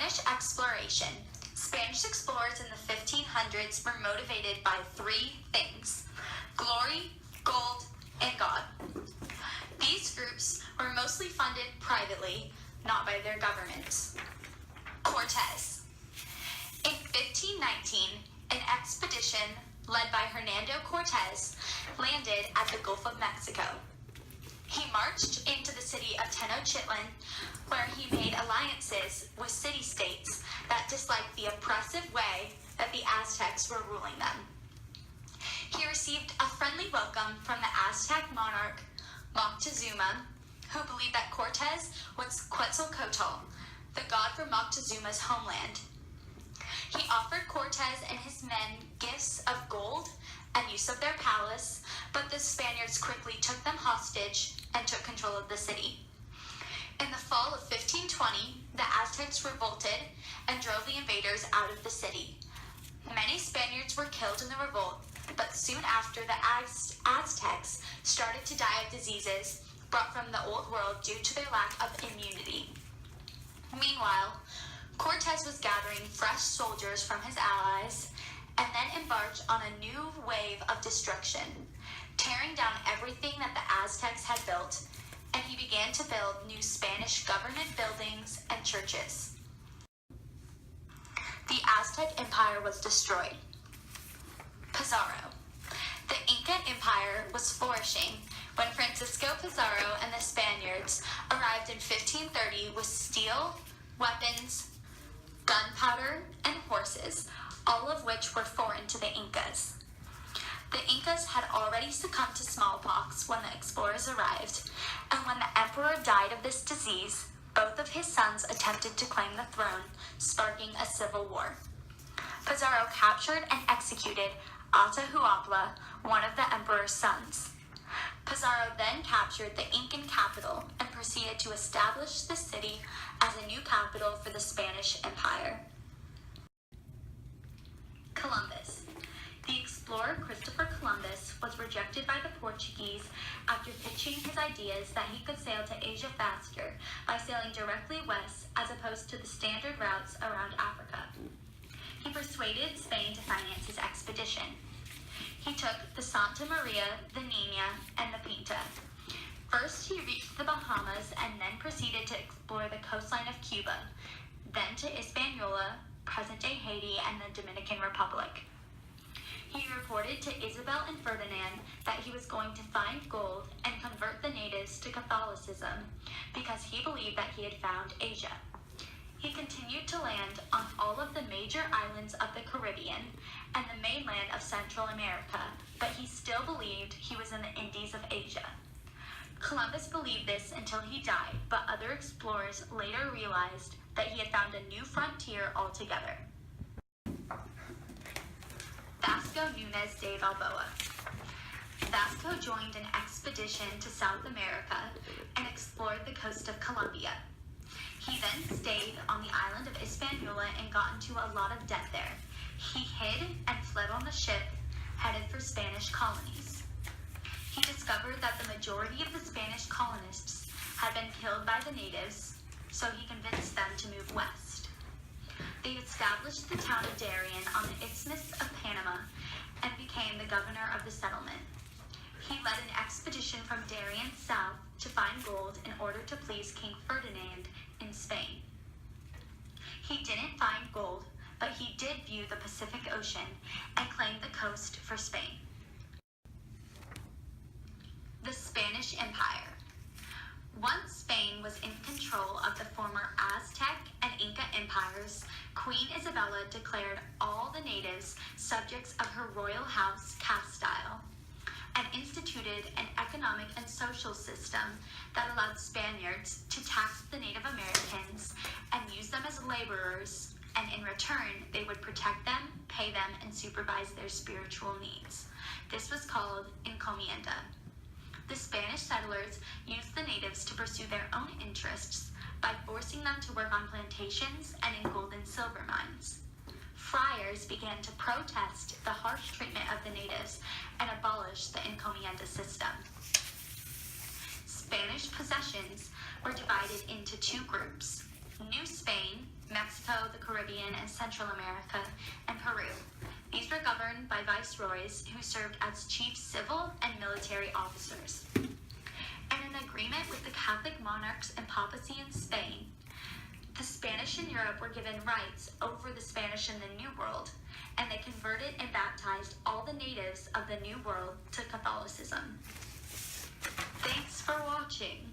Spanish exploration. Spanish explorers in the 1500s were motivated by three things: glory, gold, and God. These groups were mostly funded privately, not by their governments. Cortez. In 1519, an expedition led by Hernando Cortez landed at the Gulf of Mexico. He marched into the city of Tenochtitlan, where he made alliances with city-states that disliked the oppressive way that the Aztecs were ruling them. He received a friendly welcome from the Aztec monarch Moctezuma, who believed that Cortez was Quetzalcoatl, the god from Moctezuma's homeland. He offered Cortez and his men gifts of gold and use of their palace, but the Spaniards quickly took them hostage and took control of the city. In the fall of 1520, the Aztecs revolted and drove the invaders out of the city. Many Spaniards were killed in the revolt, but soon after, the Aztecs started to die of diseases brought from the Old World due to their lack of immunity. Meanwhile, Cortez was gathering fresh soldiers from his allies and then embarked on a new wave of destruction, tearing down everything that the Aztecs had built, and he began to build new Spanish government buildings and churches. The Aztec Empire was destroyed. Pizarro. The Inca Empire was flourishing when Francisco Pizarro and the Spaniards arrived in 1530 with steel, weapons, gunpowder, and horses, all of which were foreign to the Incas. The Incas had already succumbed to smallpox when the explorers arrived, and when the emperor died of this disease, both of his sons attempted to claim the throne, sparking a civil war. Pizarro captured and executed Atahualpa, one of the emperor's sons. Pizarro then captured the Incan capital and proceeded to establish the city as a new capital for the Spanish Empire. Columbus. The explorer Christopher Columbus was rejected by the Portuguese after pitching his ideas that he could sail to Asia faster by sailing directly west as opposed to the standard routes around Africa. He persuaded Spain to finance his expedition. He took the Santa Maria, the Nina, and the Pinta. First, he reached the Bahamas and then proceeded to explore the coastline of Cuba, then to Hispaniola, present-day Haiti, and the Dominican Republic. He reported to Isabel and Ferdinand that he was going to find gold and convert the natives to Catholicism because he believed that he had found Asia. He continued to land on all of the major islands of the Caribbean and the mainland of Central America, but he still believed he was in the Indies of Asia. Columbus believed this until he died, but other explorers later realized that he had found a new frontier altogether. Vasco Núñez de Balboa. Vasco joined an expedition to South America and explored the coast of Colombia. He then stayed on the island of Hispaniola and got into a lot of debt there. He hid and fled on the ship headed for Spanish colonies. He discovered that the majority of the Spanish colonists had been killed by the natives, so he convinced them to move west. They established the town of Darien on the Isthmus of Panama and became the governor of the settlement. He led an expedition from Darien south to find gold in order to please King Ferdinand in Spain. He didn't find gold, but he did view the Pacific Ocean and claimed the coast for Spain. The Spanish Empire. Once Spain was in control of the former Aztec and Inca empires, Queen Isabella declared all the natives subjects of her royal house Castile and instituted an economic and social system that allowed Spaniards to tax the Native Americans and use them as laborers, and in return, they would protect them, pay them, and supervise their spiritual needs. This was called encomienda. The Spanish settlers used the natives to pursue their own interests by forcing them to work on plantations and in gold and silver mines. Friars began to protest the harsh treatment of the natives and abolish the encomienda system. Spanish possessions were divided into two groups: New Spain, Mexico Mexico, the Caribbean, and Central America, and Peru. These were governed by viceroys who served as chief civil and military officers. And in agreement with the Catholic monarchs and papacy in Spain, the Spanish in Europe were given rights over the Spanish in the New World, and they converted and baptized all the natives of the New World to Catholicism. Thanks for watching.